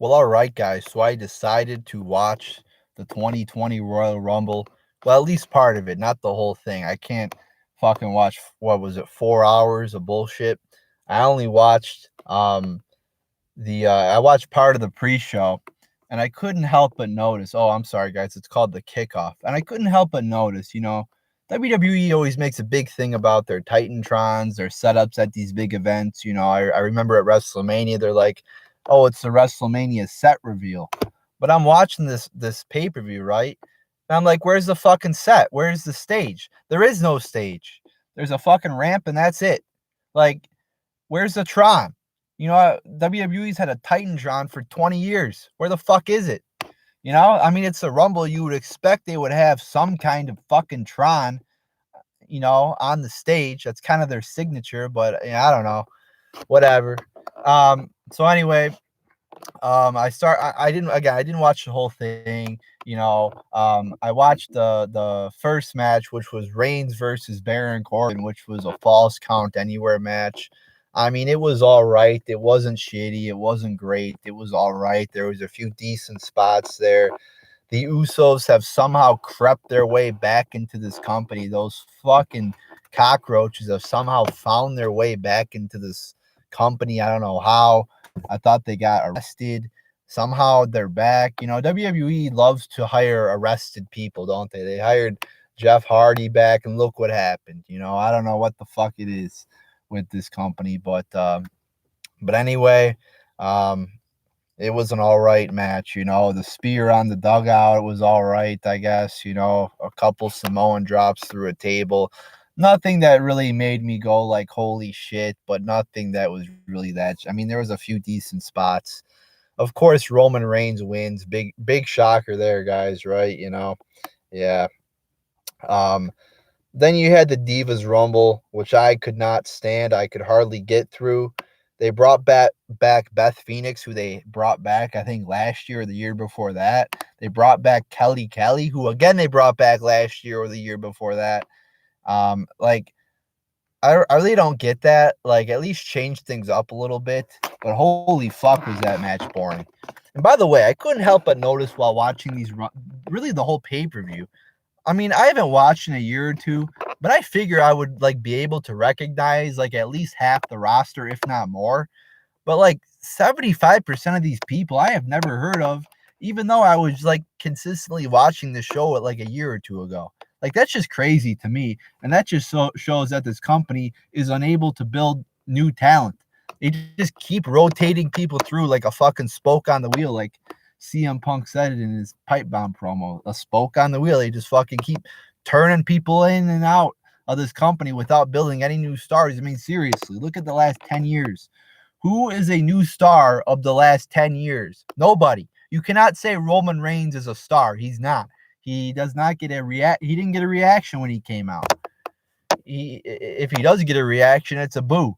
Well, all right, guys. So I decided to watch the 2020 Royal Rumble. Well, at least part of it, not the whole thing. I can't fucking watch, what was it, 4 hours of bullshit. I only watched I watched part of the pre-show, and I couldn't help but notice. Oh, I'm sorry, guys. It's called the kickoff, and I couldn't help but notice. WWE always makes a big thing about their Titantrons, their setups at these big events. I remember at WrestleMania, they're like, "Oh, it's the WrestleMania set reveal," but I'm watching this pay-per-view, right? And I'm like, "Where's the fucking set? Where's the stage? There is no stage. There's a fucking ramp, and that's it. Like, where's the Tron? WWE's had a Titantron for 20 years. Where the fuck is it? I mean, it's a Rumble. You would expect they would have some kind of fucking Tron, on the stage. That's kind of their signature, but I don't know. Whatever. So anyway, I didn't watch the whole thing. I watched the first match, which was Reigns versus Baron Corbin, which was a false count anywhere match. I mean, it was all right. It wasn't shitty. It wasn't great. It was all right. There was a few decent spots there. The Usos have somehow crept their way back into this company. Those fucking cockroaches have somehow found their way back into this company. I don't know how. I thought they got arrested. Somehow they're back. WWE loves to hire arrested people, don't they? They hired Jeff Hardy back, and look what happened. I don't know what the fuck it is with this company, but anyway, it was an all right match. The spear on the dugout was all right, I guess. A couple Samoan drops through a table. Nothing that really made me go like, holy shit, but nothing that was really that. I mean, there was a few decent spots. Of course, Roman Reigns wins. Big shocker there, guys, right? Yeah. Um, then you had the Divas Rumble, which I could not stand. I could hardly get through. They brought back Beth Phoenix, who they brought back, I think, last year or the year before that. They brought back Kelly, who, again, they brought back last year or the year before that. Like, I really don't get that. Like, at least change things up a little bit. But holy fuck, was that match boring. And by the way, I couldn't help but notice while watching really the whole pay-per-view. I mean, I haven't watched in a year or two, but I figure I would like be able to recognize like at least half the roster, if not more. But like 75% of these people I have never heard of, even though I was like consistently watching the show at like a year or two ago. Like, that's just crazy to me. And that just shows that this company is unable to build new talent. They just keep rotating people through like a fucking spoke on the wheel, like CM Punk said it in his pipe bomb promo. A spoke on the wheel. They just fucking keep turning people in and out of this company without building any new stars. I mean, seriously, look at the last 10 years. Who is a new star of the last 10 years? Nobody. You cannot say Roman Reigns is a star. He's not. He does not get he didn't get a reaction when he came out. If he does get a reaction, it's a boo.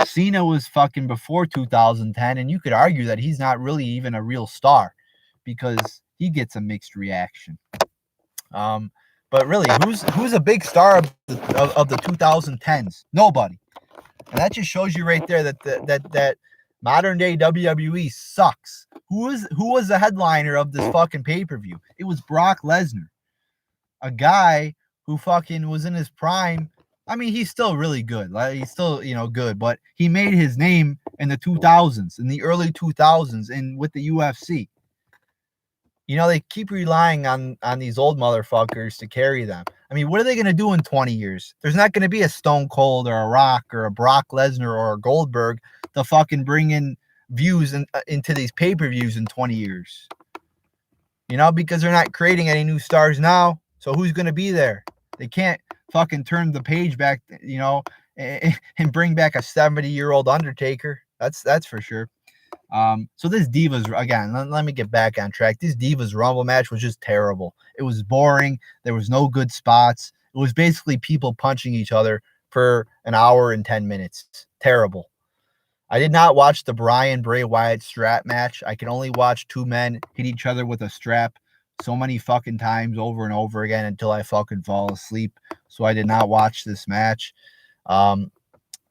Cena was fucking before 2010, and you could argue that he's not really even a real star because he gets a mixed reaction. But really, who's a big star of the 2010s? Nobody. And that just shows you right there that modern day WWE sucks. Who was the headliner of this fucking pay-per-view? It was Brock Lesnar, a guy who fucking was in his prime. I mean, he's still really good. Like, he's still, good, but he made his name in the 2000s, in the early 2000s, and with the UFC. They keep relying on these old motherfuckers to carry them. I mean, what are they going to do in 20 years? There's not going to be a Stone Cold or a Rock or a Brock Lesnar or a Goldberg to fucking bring in views into these pay-per-views in 20 years. Because they're not creating any new stars now. So who's going to be there? They can't fucking turn the page back, and bring back a 70-year-old Undertaker. That's for sure. So this Divas, again, let me get back on track. This Divas Rumble match was just terrible. It was boring. There was no good spots. It was basically people punching each other for an hour and 10 minutes. Terrible. I did not watch the Bray Wyatt strap match. I can only watch two men hit each other with a strap so many fucking times over and over again until I fucking fall asleep. So I did not watch this match.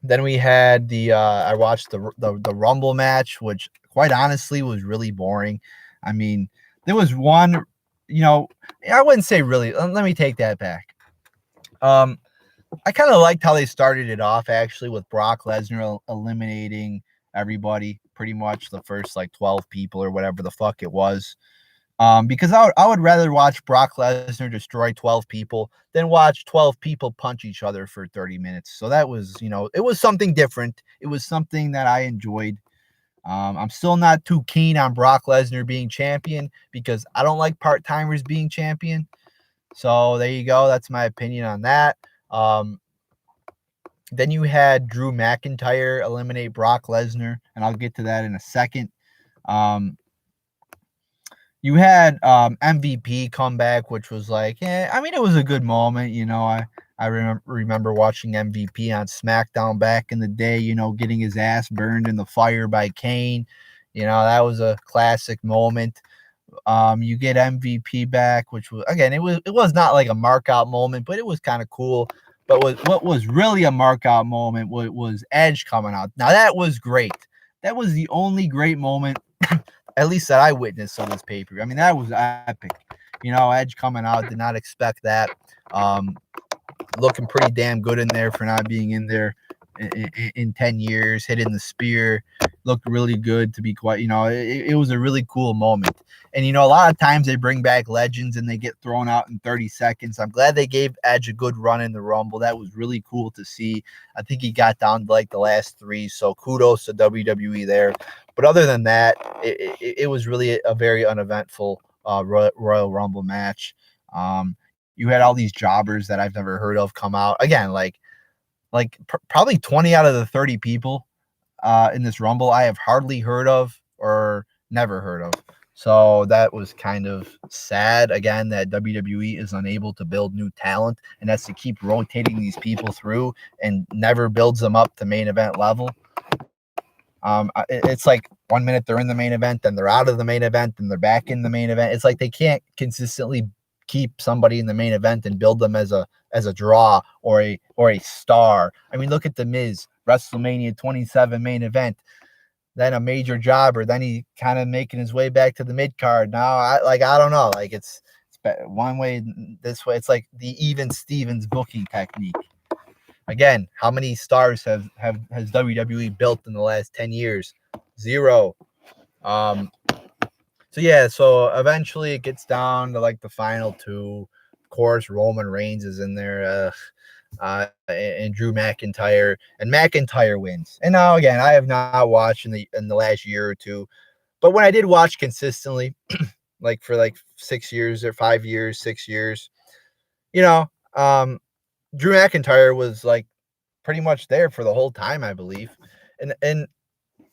Then we had I watched the Rumble match, which quite honestly was really boring. I mean, there was one, I wouldn't say really. Let me take that back. I kind of liked how they started it off actually with Brock Lesnar eliminating everybody, pretty much the first like 12 people or whatever the fuck it was. Because I would rather watch Brock Lesnar destroy 12 people than watch 12 people punch each other for 30 minutes. So that was, it was something different. It was something that I enjoyed. I'm still not too keen on Brock Lesnar being champion because I don't like part-timers being champion. So there you go. That's my opinion on that. Then you had Drew McIntyre eliminate Brock Lesnar, and I'll get to that in a second. You had MVP come back, which was like, I mean, it was a good moment. I remember watching MVP on SmackDown back in the day, getting his ass burned in the fire by Kane. That was a classic moment. You get MVP back, which was, again, it was not like a mark out moment, but it was kind of cool. But what was really a mark out moment was Edge coming out. Now that was great. That was the only great moment, at least that I witnessed on this pay-per-view. I mean, that was epic. Edge coming out, did not expect that. Looking pretty damn good in there for not being in there in 10 years, hitting the spear, looked really good to be quite, it was a really cool moment. And, a lot of times they bring back legends and they get thrown out in 30 seconds. I'm glad they gave Edge a good run in the Rumble. That was really cool to see. I think he got down to like the last 3. So kudos to WWE there. But other than that, it was really a very uneventful Royal Rumble match. You had all these jobbers that I've never heard of come out. Again, probably 20 out of the 30 people in this Rumble I have hardly heard of or never heard of. So that was kind of sad, again, that WWE is unable to build new talent and has to keep rotating these people through and never builds them up to main event level. It's like 1 minute they're in the main event, then they're out of the main event, then they're back in the main event. It's like they can't consistently keep somebody in the main event and build them as a draw or a star. I mean, look at The Miz, WrestleMania 27 main event, then a major jobber, then he kind of making his way back to the mid card. Now, I don't know, like it's one way, this way. It's like the Even Stevens booking technique. Again, how many stars has WWE built in the last 10 years? 0. So eventually it gets down to like the final 2. Of course, Roman Reigns is in there, and Drew McIntyre, and McIntyre wins. And now again, I have not watched in the last year or 2, but when I did watch consistently, like for like 6 years or 5 years, 6 years, Drew McIntyre was like pretty much there for the whole time, I believe. And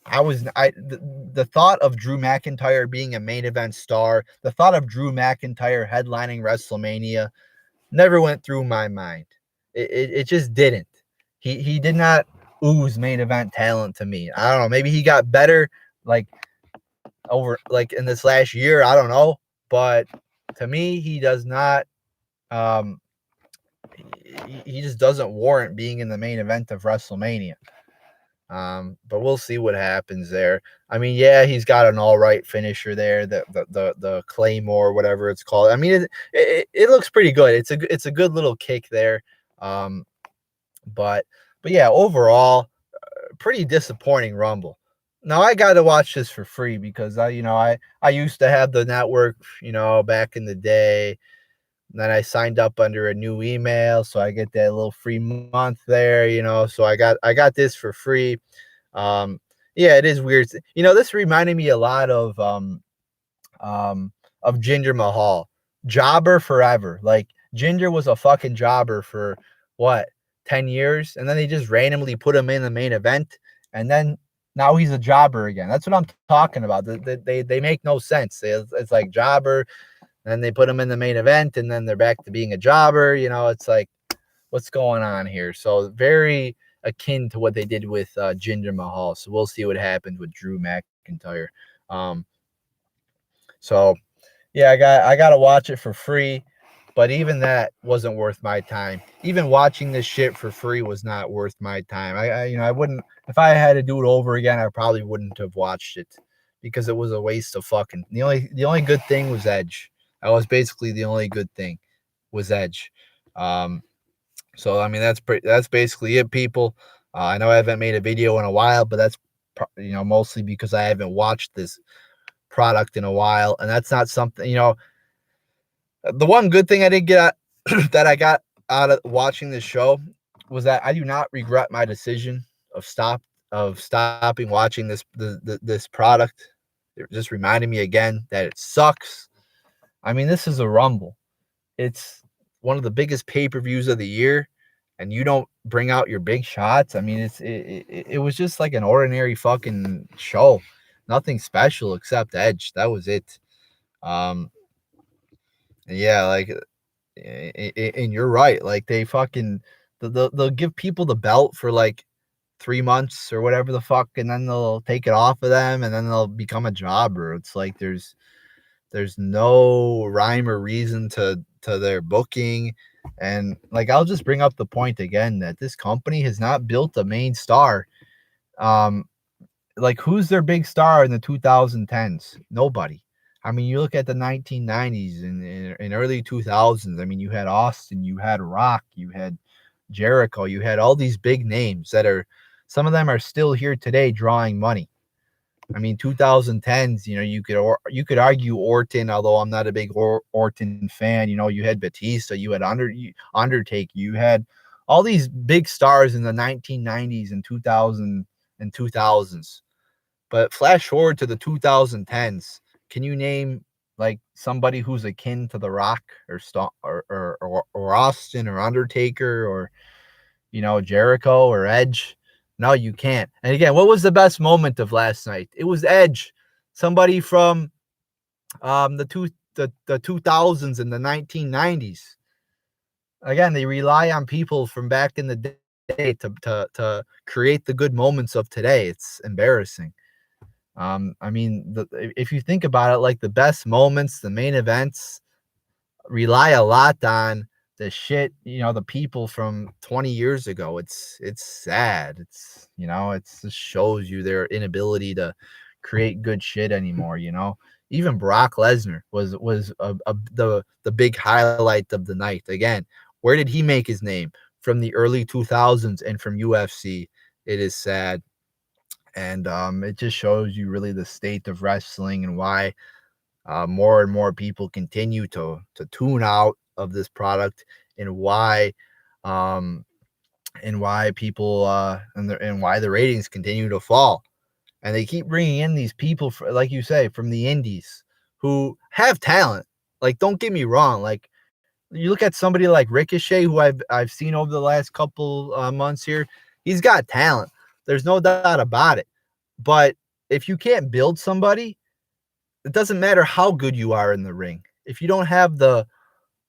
the thought of Drew McIntyre being a main event star, the thought of Drew McIntyre headlining WrestleMania never went through my mind. It just didn't. He did not ooze main event talent to me. I don't know. Maybe he got better like in this last year. I don't know. But to me, he does not. He just doesn't warrant being in the main event of WrestleMania. But we'll see what happens there. I mean, yeah, he's got an all right finisher there, the Claymore, whatever it's called. I mean, it looks pretty good. It's a good little kick there. But yeah, overall, pretty disappointing Rumble. Now I got to watch this for free because I used to have the network, back in the day. And then I signed up under a new email, so I get that little free month there, So I got this for free. Yeah, it is weird. This reminded me a lot of Jinder Mahal, jobber forever. Like Jinder was a fucking jobber for what, 10 years, and then they just randomly put him in the main event, and then now he's a jobber again. That's what I'm talking about. They make no sense. It's like jobber. Then they put them in the main event, and then they're back to being a jobber. It's like, what's going on here? So very akin to what they did with Jinder Mahal. So we'll see what happens with Drew McIntyre. So yeah, I got to watch it for free. But even that wasn't worth my time. Even watching this shit for free was not worth my time. I wouldn't, if I had to do it over again, I probably wouldn't have watched it because it was a waste of fucking. The only good thing was Edge. That was basically the only good thing was Edge. So I mean that's basically it, people. I know I haven't made a video in a while, but that's mostly because I haven't watched this product in a while, and that's not something the one good thing I did get that I got out of watching this show was that I do not regret my decision of stopping watching this product. It just reminded me again that it sucks. I mean, this is a Rumble. It's one of the biggest pay-per-views of the year, and you don't bring out your big shots. I mean, it was just like an ordinary fucking show. Nothing special except Edge. That was it. Yeah, like, and you're right. Like they fucking they'll give people the belt for like 3 months or whatever the fuck, and then they'll take it off of them, and then they'll become a jobber. It's like there's no rhyme or reason to their booking. And like I'll just bring up the point again that this company has not built a main star. Like who's their big star in the 2010s? Nobody. I mean, you look at the 1990s and early 2000s. I mean, you had Austin, you had Rock, you had Jericho, you had all these big names that are, some of them are still here today drawing money. I mean, 2010s, you could argue Orton, although I'm not a big Orton fan. You had Batista, you had Undertaker, you had all these big stars in the 1990s and 2000s. But flash forward to the 2010s. Can you name like somebody who's akin to The Rock or Austin or Undertaker or Jericho or Edge? No, you can't. And again, what was the best moment of last night? It was Edge, somebody from the 2000s and the 1990s. Again, they rely on people from back in the day to create the good moments of today. It's embarrassing. I mean, if you think about it, like the best moments, the main events rely a lot on the shit, the people from 20 years ago. It's sad. It just shows you their inability to create good shit anymore. Even Brock Lesnar was the big highlight of the night. Again, where did he make his name? From the early 2000s and from UFC. It is sad. And it just shows you really the state of wrestling and why more and more people continue to tune out of this product, and why people and why the ratings continue to fall. And they keep bringing in these people, like you say, from the indies who have talent. Like, don't get me wrong. Like, you look at somebody like Ricochet, who I've seen over the last couple months here. He's got talent. There's no doubt about it. But if you can't build somebody, it doesn't matter how good you are in the ring. If you don't have the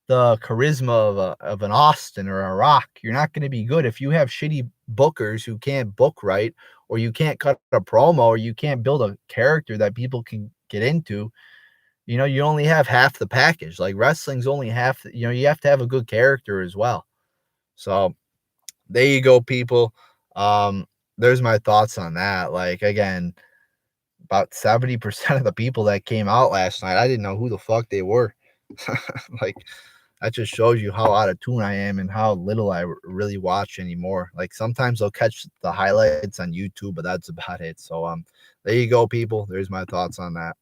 charisma of an Austin or a Rock, you're not going to be good. If you have shitty bookers who can't book right, or you can't cut a promo, or you can't build a character that people can get into, you only have half the package. Like, wrestling's only half. You have to have a good character as well. So there you go, people. There's my thoughts on that. Like, again, about 70% of the people that came out last night, I didn't know who the fuck they were. Like, that just shows you how out of tune I am and how little I really watch anymore. Like, sometimes I'll catch the highlights on YouTube, but that's about it. So there you go, people. There's my thoughts on that.